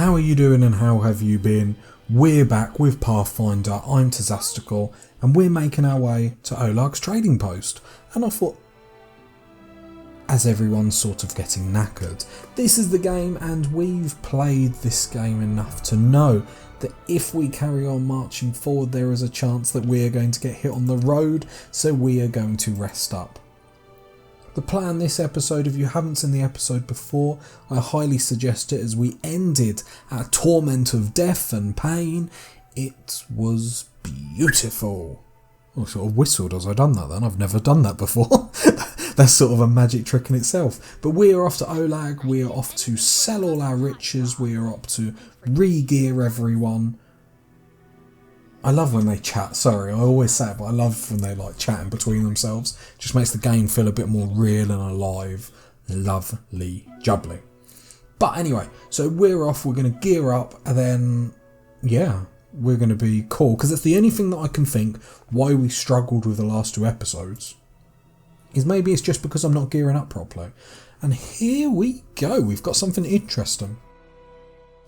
How are you doing and how have you been? We're back with Pathfinder, I'm Tazastical, and we're making our way to Owlcat's trading post. And I thought, as everyone's sort of getting knackered, this is the game, and we've played this game enough to know that if we carry on marching forward, there is a chance that we are going to get hit on the road, so we are going to rest up. The plan this episode, if you haven't seen the episode before, I highly suggest it, as we ended at a torment of death and pain. It was beautiful. I sort of whistled as I done that then. I've never done that before. That's sort of a magic trick in itself. But we are off to Owlcat, we are off to sell all our riches, we are up to re-gear everyone. I love when they chat, sorry, I always say it, but I love when they like chatting between themselves. Just makes the game feel a bit more real and alive. Lovely jubbly. But anyway, so we're off, we're going to gear up, and then, yeah, we're going to be cool. Because it's the only thing that I can think why we struggled with the last two episodes. Is maybe it's just because I'm not gearing up properly. And here we go, we've got something interesting.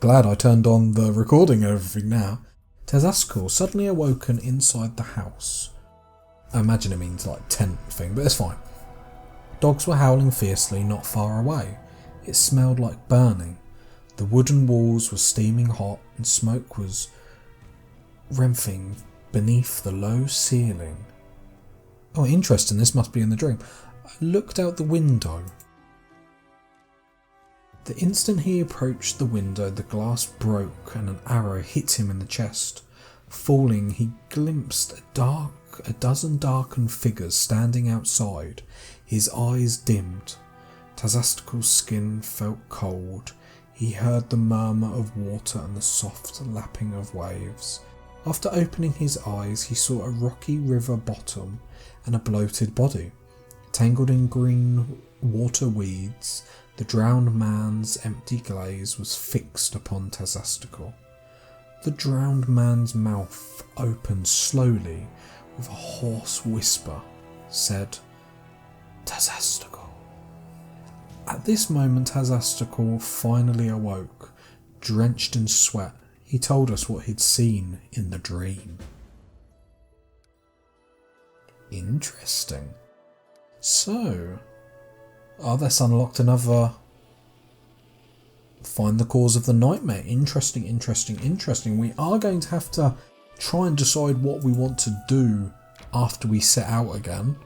Glad I turned on the recording and everything now. Tazastical suddenly awoken inside the house. I imagine it means like tent thing, but it's fine. Dogs were howling fiercely not far away. It smelled like burning. The wooden walls were steaming hot and smoke was wreathing beneath the low ceiling. Oh, interesting, this must be in the dream. I looked out the window. The instant he approached the window, the glass broke and an arrow hit him in the chest. Falling, he glimpsed a dozen darkened figures standing outside. His eyes dimmed. Tazastical's skin felt cold. He heard the murmur of water and the soft lapping of waves. After opening his eyes, he saw a rocky river bottom and a bloated body. Tangled in green water weeds, the drowned man's empty gaze was fixed upon Tazastical. The drowned man's mouth opened slowly with a hoarse whisper, said, "Tazastical." At this moment Tazastical finally awoke, drenched in sweat. He told us what he'd seen in the dream. Interesting. So, that's unlocked another find the cause of the nightmare. Interesting. We are going to have to try and decide what we want to do after we set out again.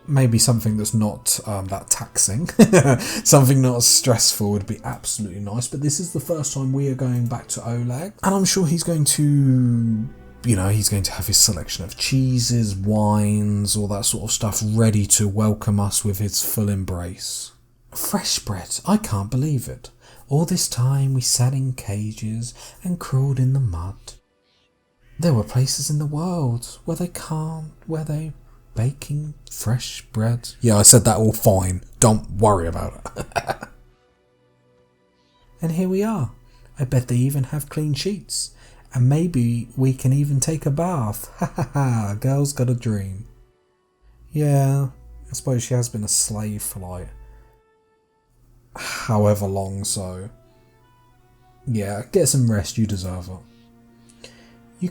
Maybe something that's not that taxing. Something not as stressful would be absolutely nice. But this is the first time we are going back to Owlcat. And I'm sure he's going to... he's going to have his selection of cheeses, wines, all that sort of stuff ready to welcome us with his full embrace. Fresh bread, I can't believe it. All this time we sat in cages and crawled in the mud. There were places in the world where they baking fresh bread. Yeah, I said that all fine. Don't worry about it. And here we are. I bet they even have clean sheets. And maybe we can even take a bath. Ha ha ha, girl's got a dream. Yeah, I suppose she has been a slave for like however long, so yeah, get some rest, you deserve it. You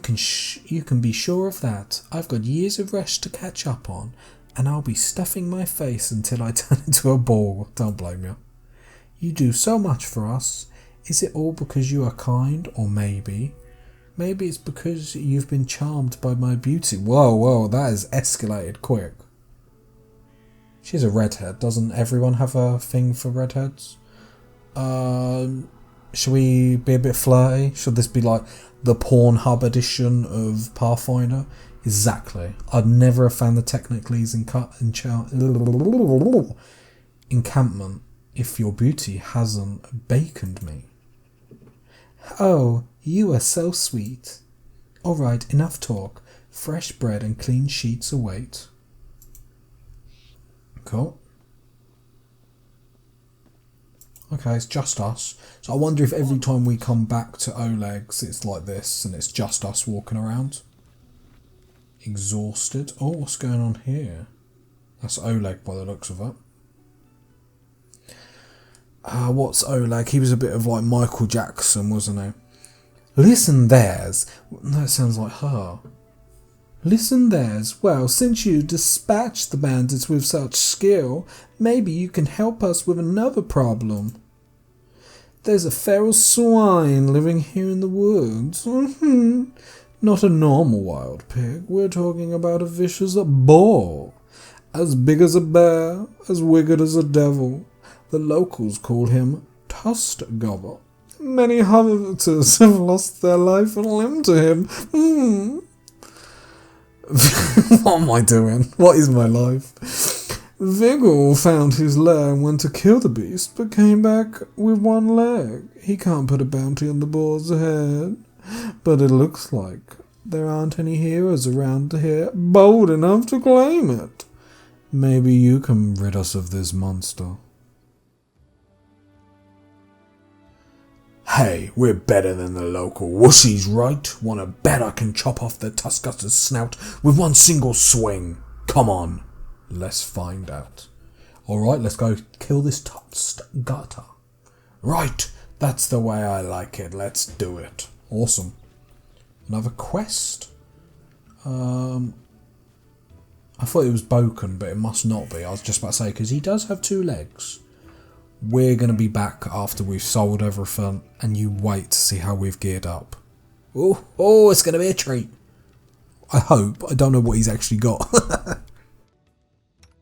can be sure of that. I've got years of rest to catch up on, and I'll be stuffing my face until I turn into a ball. Don't blame you. You do so much for us. Is it all because you are kind, or maybe it's because you've been charmed by my beauty? Whoa, that has escalated quick. She's a redhead. Doesn't everyone have a thing for redheads? Should we be a bit flirty? Should this be like the Pornhub edition of Pathfinder? Exactly. I'd never have found the Technicalese encampment if your beauty hasn't baconed me. Oh, you are so sweet. Alright, enough talk. Fresh bread and clean sheets await. Cool. Okay, it's just us. So I wonder if every time we come back to Owlcat's it's like this and it's just us walking around. Exhausted. Oh, what's going on here? That's Owlcat by the looks of it. What's Oleg? He was a bit of like Michael Jackson, wasn't he? Listen, there's... That sounds like her. Listen, there's... Well, since you dispatched the bandits with such skill, maybe you can help us with another problem. There's a feral swine living here in the woods. Not a normal wild pig. We're talking about a vicious boar. As big as a bear, as wicked as a devil. The locals call him Tusk Gobber. Many hunters have lost their life and limb to him. What am I doing? What is my life? Vigor found his lair and went to kill the beast, but came back with one leg. He can't put a bounty on the boar's head. But it looks like there aren't any heroes around here bold enough to claim it. Maybe you can rid us of this monster. Hey, we're better than the local wussies, right? Wanna bet I can chop off the Tuskgutter's snout with one single swing? Come on, let's find out. Alright, let's go kill this Tuskgutter. Right, that's the way I like it, let's do it. Awesome. Another quest? I thought it was Boken, but it must not be. I was just about to say, because he does have 2 legs. We're going to be back after we've sold everything, and you wait to see how we've geared up. Oh, it's going to be a treat. I hope. I don't know what he's actually got.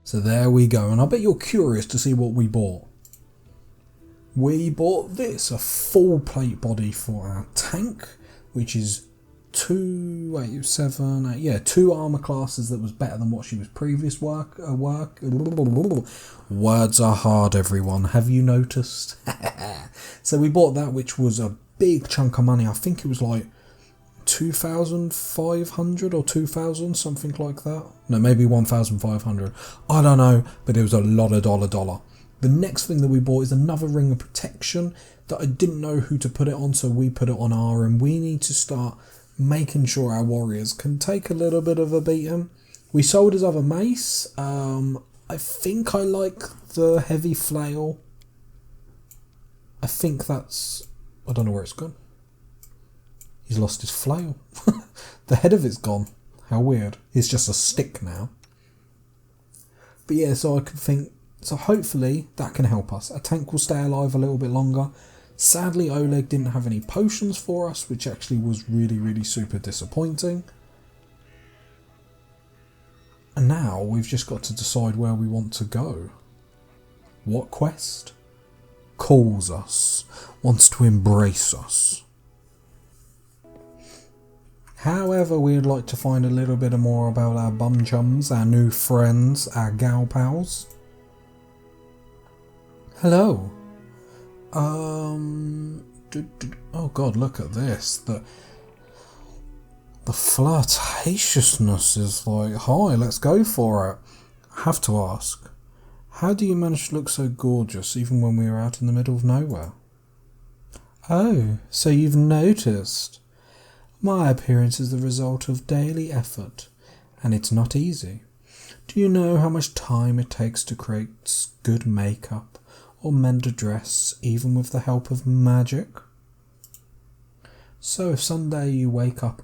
So there we go, and I bet you're curious to see what we bought. We bought this, a full plate body for our tank, which is 2 armor classes that was better than what she was previous work. Words are hard, everyone. Have you noticed? So we bought that, which was a big chunk of money. I think it was like 2,500 or 2,000, something like that. No, maybe 1,500. I don't know, but it was a lot of dollar. The next thing that we bought is another ring of protection that I didn't know who to put it on, so we put it on our, and we need to start making sure our warriors can take a little bit of a beating. We sold his other mace. I think I like the heavy flail. I think that's... I don't know where it's gone. He's lost his flail. The head of it's gone. How weird. It's just a stick now. But yeah, so I could think... So hopefully that can help us. A tank will stay alive a little bit longer. Sadly, Oleg didn't have any potions for us, which actually was really super disappointing. And now we've just got to decide where we want to go. What quest calls us, wants to embrace us. However, we'd like to find a little bit more about our bum chums, our new friends, our gal pals. Hello. Oh god, look at this. The flirtatiousness is like, hi, let's go for it. I have to ask, how do you manage to look so gorgeous even when we are out in the middle of nowhere? Oh, so you've noticed. My appearance is the result of daily effort, and it's not easy. Do you know how much time it takes to create good makeup or mend a dress, even with the help of magic? So if someday you wake up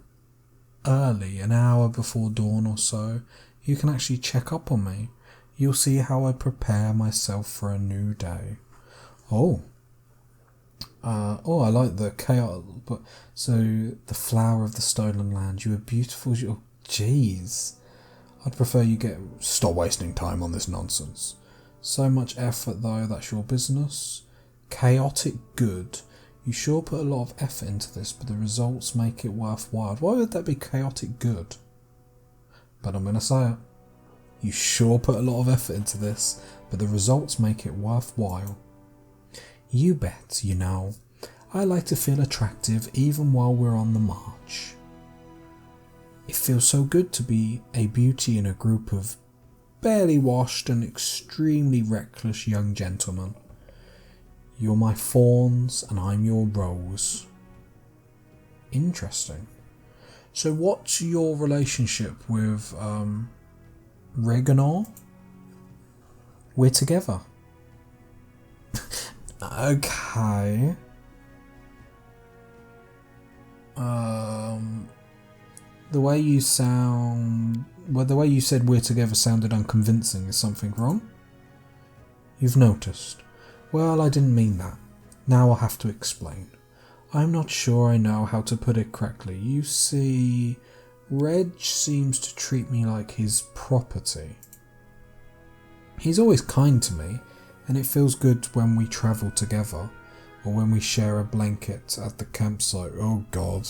early, an hour before dawn or so, you can actually check up on me. You'll see how I prepare myself for a new day. I like the chaos. But so the flower of the stolen land. You are beautiful. Oh, jeez. I'd prefer you stop wasting time on this nonsense. So much effort though. That's your business. Chaotic good. You sure put a lot of effort into this, but the results make it worthwhile. Why would that be chaotic good? But I'm going to say it. You sure put a lot of effort into this, but the results make it worthwhile. You bet, you know. I like to feel attractive even while we're on the march. It feels so good to be a beauty in a group of barely washed and extremely reckless young gentlemen. You're my thorns and I'm your rose. Interesting. So what's your relationship with Reganor? We're together. Okay. The way you sound... Well, the way you said we're together sounded unconvincing. Is something wrong? You've noticed. Well, I didn't mean that. Now I'll have to explain. I'm not sure I know how to put it correctly. You see, Reg seems to treat me like his property. He's always kind to me, and it feels good when we travel together, or when we share a blanket at the campsite. Oh God.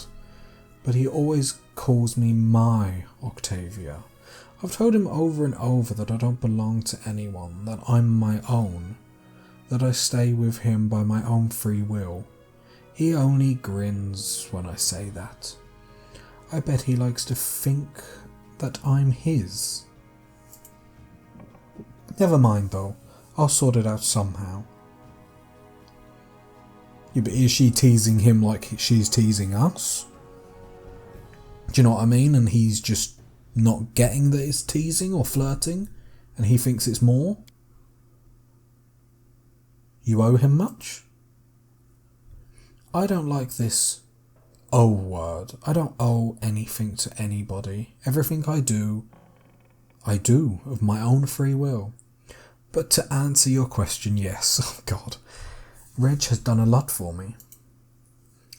But he always calls me my Octavia. I've told him over and over that I don't belong to anyone, that I'm my own, that I stay with him by my own free will. He only grins when I say that. I bet he likes to think that I'm his. Never mind though, I'll sort it out somehow. Yeah, but is she teasing him like she's teasing us? Do you know what I mean? And he's just not getting that it's teasing or flirting, and he thinks it's more? You owe him much? I don't like this owe word. I don't owe anything to anybody. Everything I do of my own free will. But to answer your question, yes. Oh God. Reg has done a lot for me.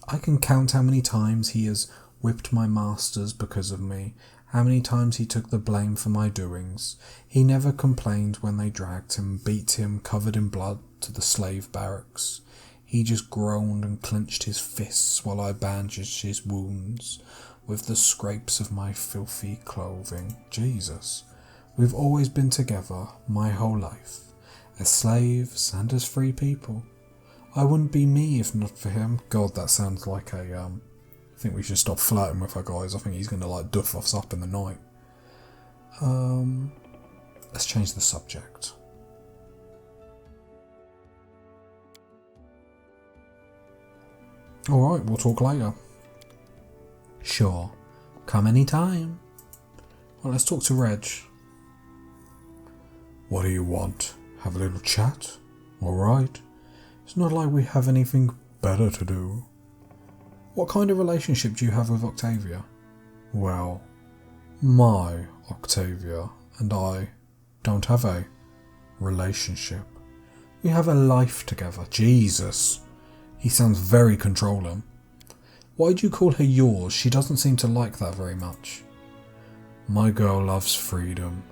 I can count how many times he has whipped my masters because of me, how many times he took the blame for my doings. He never complained when they dragged him, beat him, covered in blood, to the slave barracks. He just groaned and clenched his fists while I bandaged his wounds with the scrapes of my filthy clothing. Jesus. We've always been together my whole life, as slaves and as free people. I wouldn't be me if not for him. God, that sounds like a I think we should stop flirting with her, guys. I think he's going to like duff us up in the night. Let's change the subject. Alright, we'll talk later. Sure. Come anytime. Well, let's talk to Reg. What do you want? Have a little chat? Alright. It's not like we have anything better to do. What kind of relationship do you have with Octavia? Well, my Octavia and I don't have a relationship. We have a life together. Jesus. He sounds very controlling. Why do you call her yours? She doesn't seem to like that very much. My girl loves freedom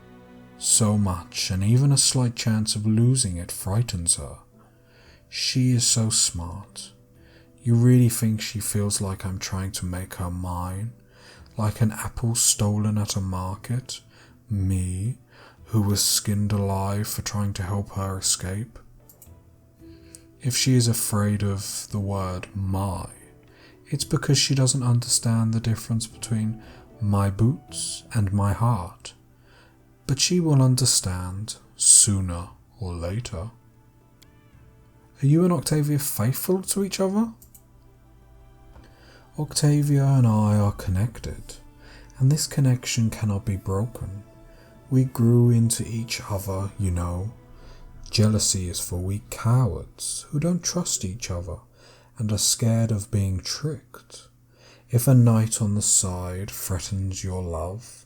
so much, and even a slight chance of losing it frightens her. She is so smart. You really think she feels like I'm trying to make her mine? Like an apple stolen at a market? Me, who was skinned alive for trying to help her escape? If she is afraid of the word my, it's because she doesn't understand the difference between my boots and my heart. But she will understand sooner or later. Are you and Octavia faithful to each other? Octavia and I are connected, and this connection cannot be broken. We grew into each other, you know. Jealousy is for weak cowards who don't trust each other and are scared of being tricked. If a knight on the side threatens your love,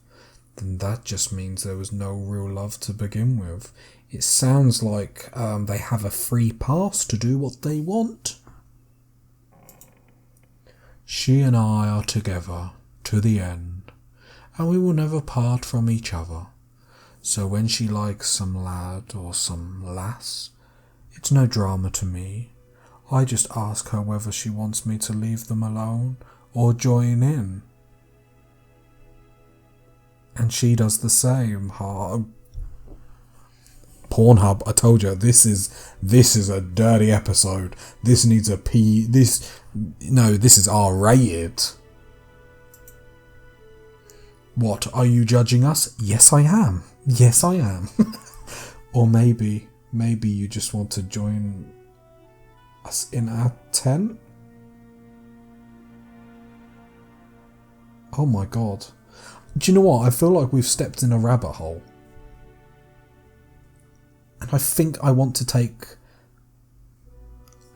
then that just means there was no real love to begin with. It sounds like they have a free pass to do what they want. She and I are together to the end, and we will never part from each other. So when she likes some lad or some lass, it's no drama to me. I just ask her whether she wants me to leave them alone or join in. And she does the same. Pornhub, I told you, this is a dirty episode. This needs a P. This is R-rated. What, are you judging us? Yes, I am. Yes, I am. Or maybe you just want to join us in our tent? Oh my god. Do you know what? I feel like we've stepped in a rabbit hole. And I think I want to take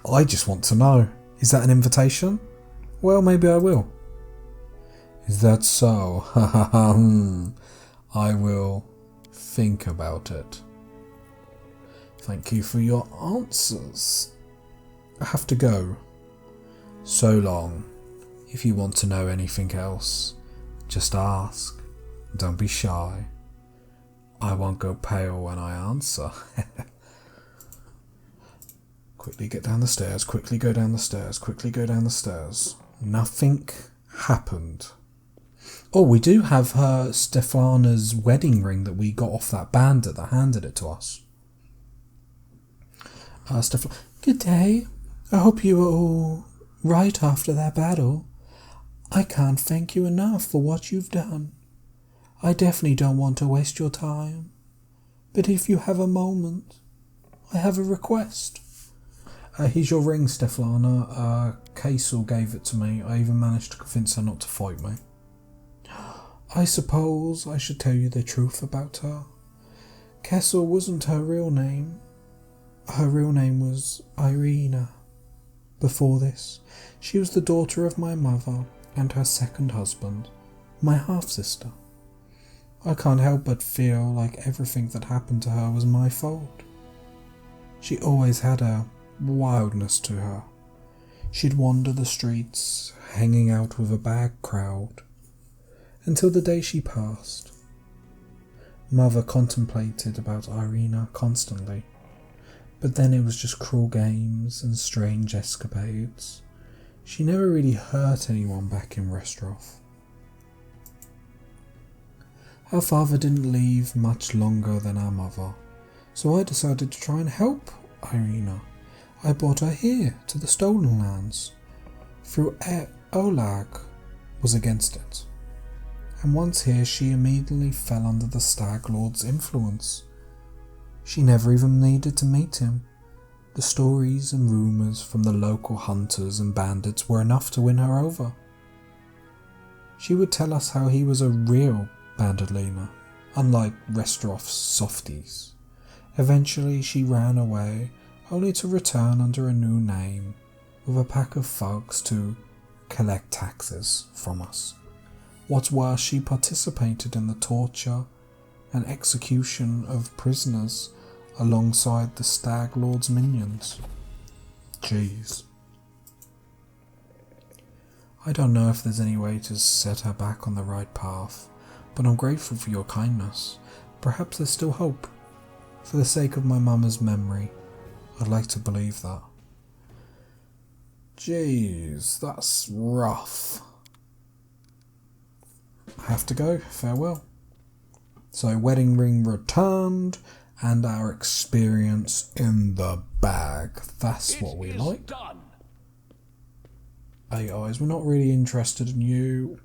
I just want to know. Is that an invitation? Well, maybe I will. Is that so? I will think about it. Thank you for your answers. I have to go. So long. If you want to know anything else, just ask. Don't be shy. I won't go pale when I answer. Quickly get down the stairs, quickly go down the stairs, quickly go down the stairs. Nothing happened. Oh, we do have her Stefana's wedding ring that we got off that bandit that handed it to us. Good day. I hope you were all right after that battle. I can't thank you enough for what you've done. I definitely don't want to waste your time. But if you have a moment, I have a request. Here's your ring, Stefana. Kaisel gave it to me. I even managed to convince her not to fight me. I suppose I should tell you the truth about her. Kessel wasn't her real name. Her real name was Irina. Before this, she was the daughter of my mother and her second husband, my half-sister. I can't help but feel like everything that happened to her was my fault. She always had a wildness to her. She'd wander the streets, hanging out with a bad crowd, until the day she passed. Mother contemplated about Irina constantly, but then it was just cruel games and strange escapades. She never really hurt anyone back in Restroff. Her father didn't leave much longer than our mother, so I decided to try and help Irina. I brought her here to the Stolen Lands. Through Olag was against it, and once here she immediately fell under the Stag Lord's influence. She never even needed to meet him. The stories and rumours from the local hunters and bandits were enough to win her over. She would tell us how he was a real bandolina, unlike Restroff's softies. Eventually she ran away, only to return under a new name, with a pack of thugs to collect taxes from us. What's worse, she participated in the torture and execution of prisoners alongside the Stag Lord's minions. Jeez. I don't know if there's any way to set her back on the right path, but I'm grateful for your kindness. Perhaps there's still hope. For the sake of my mama's memory, I'd like to believe that. Jeez, that's rough. I have to go. Farewell. So, wedding ring returned, and our experience in the bag. That's what we like. Done. Hey guys, we're not really interested in you.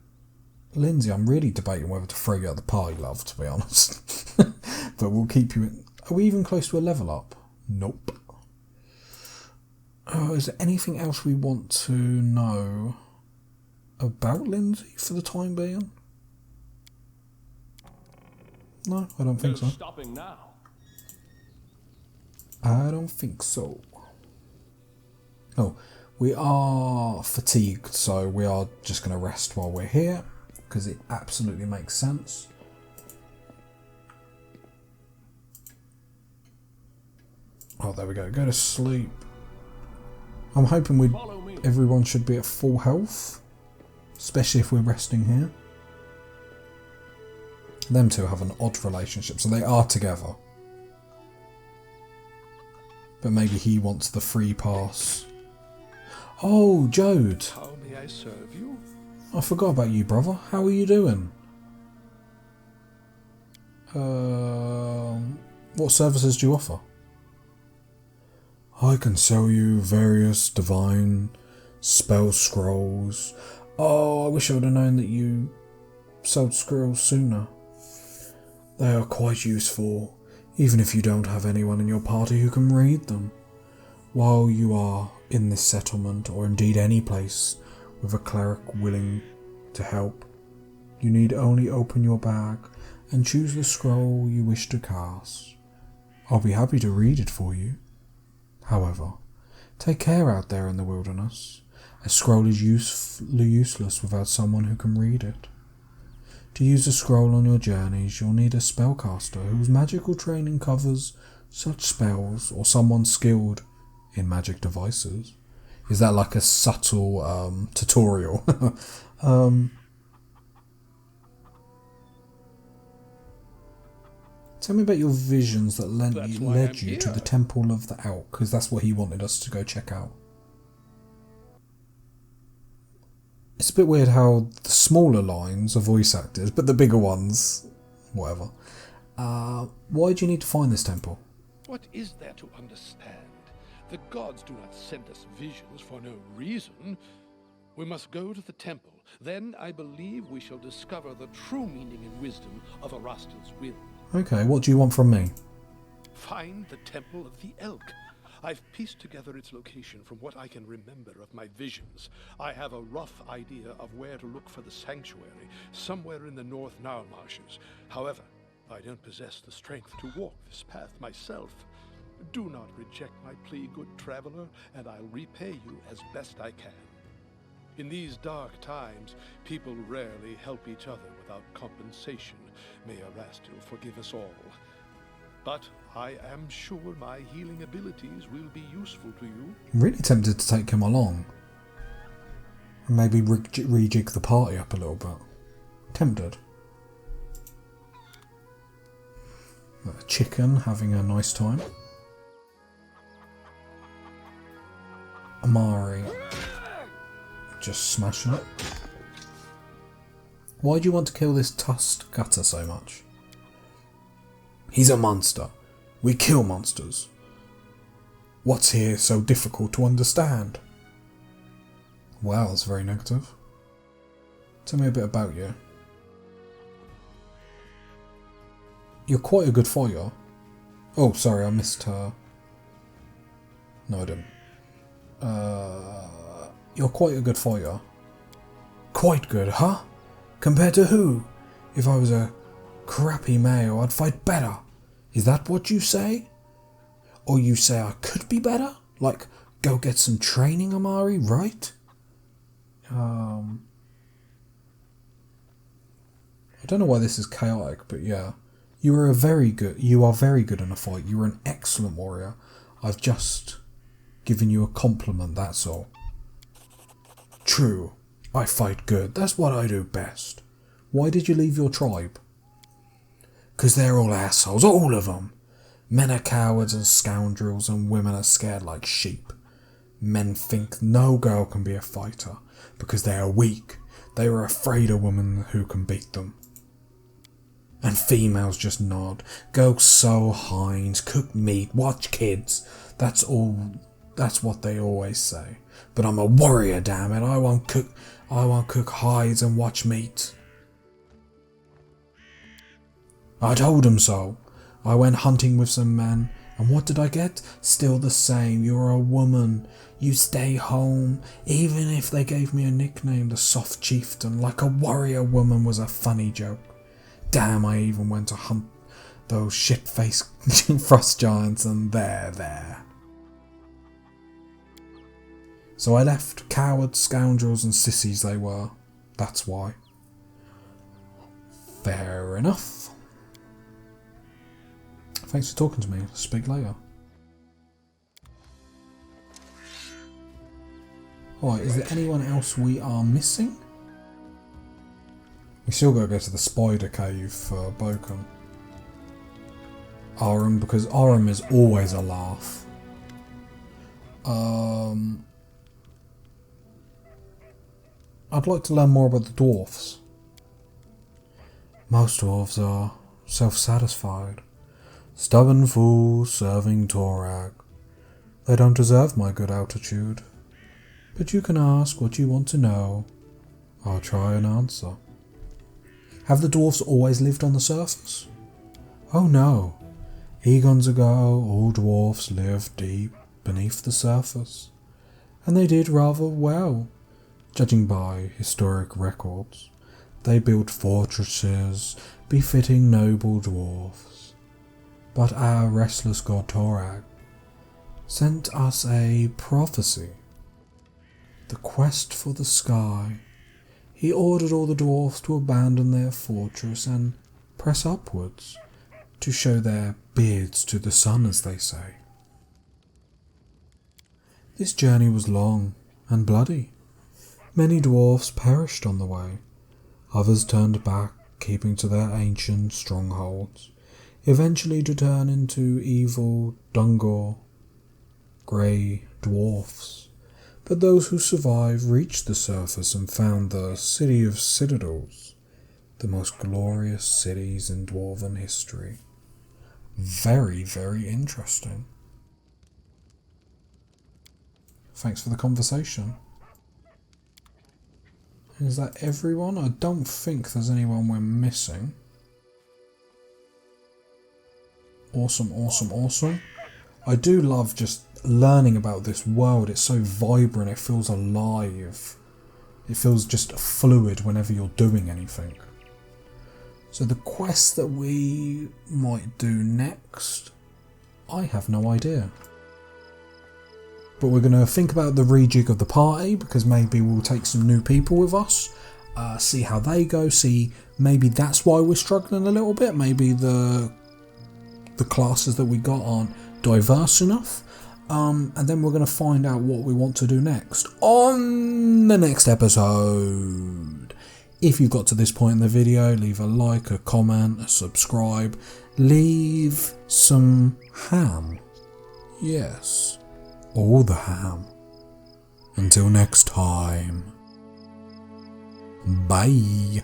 Lindsay, I'm really debating whether to throw you out the party, love, to be honest. But we'll keep you in. Are we even close to a level up? Nope. Is there anything else we want to know about Lindsay for the time being? No, I don't think so. Stopping now. I don't think so. Oh, we are fatigued, so we are just going to rest while we're here, because it absolutely makes sense. Oh, there we go. Go to sleep. I'm hoping everyone should be at full health, especially if we're resting here. Them two have an odd relationship, so they are together. But maybe he wants the free pass. Oh, Jode. How may I serve you? I forgot about you, brother. How are you doing? What services do you offer? I can sell you various divine spell scrolls. Oh, I wish I would have known that you sold scrolls sooner. They are quite useful, even if you don't have anyone in your party who can read them. While you are in this settlement, or indeed any place, with a cleric willing to help, you need only open your bag and choose the scroll you wish to cast. I'll be happy to read it for you. However, Take care out there in the wilderness. A scroll is useless without someone who can read it. To use a scroll on your journeys, you'll need a spellcaster whose magical training covers such spells, or someone skilled in magic devices. Is that like a subtle tutorial? Tell me about your visions that led you to the Temple of the Elk, because that's what he wanted us to go check out. It's a bit weird how the smaller lines are voice actors, but the bigger ones, whatever. Why do you need to find this temple? What is there to understand? The gods do not send us visions for no reason. We must go to the temple. Then I believe we shall discover the true meaning and wisdom of Arasta's will. Okay, what do you want from me? Find the Temple of the Elk. I've pieced together its location from what I can remember of my visions. I have a rough idea of where to look for the sanctuary, somewhere in the North Nile marshes. However, I don't possess the strength to walk this path myself. Do not reject my plea, good traveler, and I'll repay you as best I can. In these dark times, people rarely help each other without compensation. May Arastil forgive us all. But I am sure my healing abilities will be useful to you. I'm really tempted to take him along. And maybe rejig the party up a little bit. Tempted. A chicken having a nice time. Amari just smashing it. Why do you want to kill this tusked gutter so much? He's a monster. We kill monsters. What's here so difficult to understand? Wow, that's very negative. Tell me a bit about you. You're quite a good fighter. Oh, sorry, I missed her. No, I didn't. You're quite a good fighter. Quite good, huh? Compared to who? If I was a crappy male, I'd fight better. Is that what you say? Or you say I could be better? Like, go get some training, Amari, right? I don't know why this is chaotic, but yeah. You are very good in a fight. You are an excellent warrior. I've just given you a compliment, that's all. True. I fight good. That's what I do best. Why did you leave your tribe? 'Cause they're all assholes, all of them. Men are cowards and scoundrels, and women are scared like sheep. Men think no girl can be a fighter because they are weak. They are afraid of women who can beat them. And females just nod. Go sew hinds, cook meat, watch kids. That's what they always say. But I'm a warrior, damn it. I won't cook hides and watch meat. I told him so. I went hunting with some men, and what did I get? Still the same. You're a woman. You stay home. Even if they gave me a nickname, the Soft Chieftain, like a warrior woman was a funny joke. Damn, I even went to hunt those shit-faced frost giants, and they're there. So I left. Cowards, scoundrels, and sissies they were. That's why. Fair enough. Thanks for talking to me. Speak later. Alright, is there anyone else we are missing? We still gotta go to the spider cave for Boken. Arum, because Arum is always a laugh. I'd like to learn more about the dwarfs. Most dwarves are self-satisfied. Stubborn fools serving Torag. They don't deserve my good altitude. But you can ask what you want to know. I'll try and answer. Have the dwarfs always lived on the surface? Oh no. Eons ago, all dwarfs lived deep beneath the surface. And they did rather well, judging by historic records. They built fortresses befitting noble dwarfs. But our restless god Torag, sent us a prophecy. The quest for the sky. He ordered all the dwarfs to abandon their fortress and press upwards, to show their beards to the sun, as they say. This journey was long and bloody. Many dwarfs perished on the way. Others turned back, keeping to their ancient strongholds, eventually to turn into evil Dungur, grey dwarfs. But those who survived reached the surface and found the City of Citadels, the most glorious cities in dwarven history. Very, very interesting. Thanks for the conversation. Is that everyone? I don't think there's anyone we're missing. Awesome, awesome, awesome. I do love just learning about this world. It's so vibrant, it feels alive. It feels just fluid whenever you're doing anything. So the quest that we might do next, I have no idea. But we're going to think about the rejig of the party, because maybe we'll take some new people with us, see how they go, see maybe that's why we're struggling a little bit. Maybe the classes that we got aren't diverse enough. And then we're going to find out what we want to do next on the next episode. If you've got to this point in the video, leave a like, a comment, a subscribe, leave some ham. Yes, all the ham. Until next time, bye.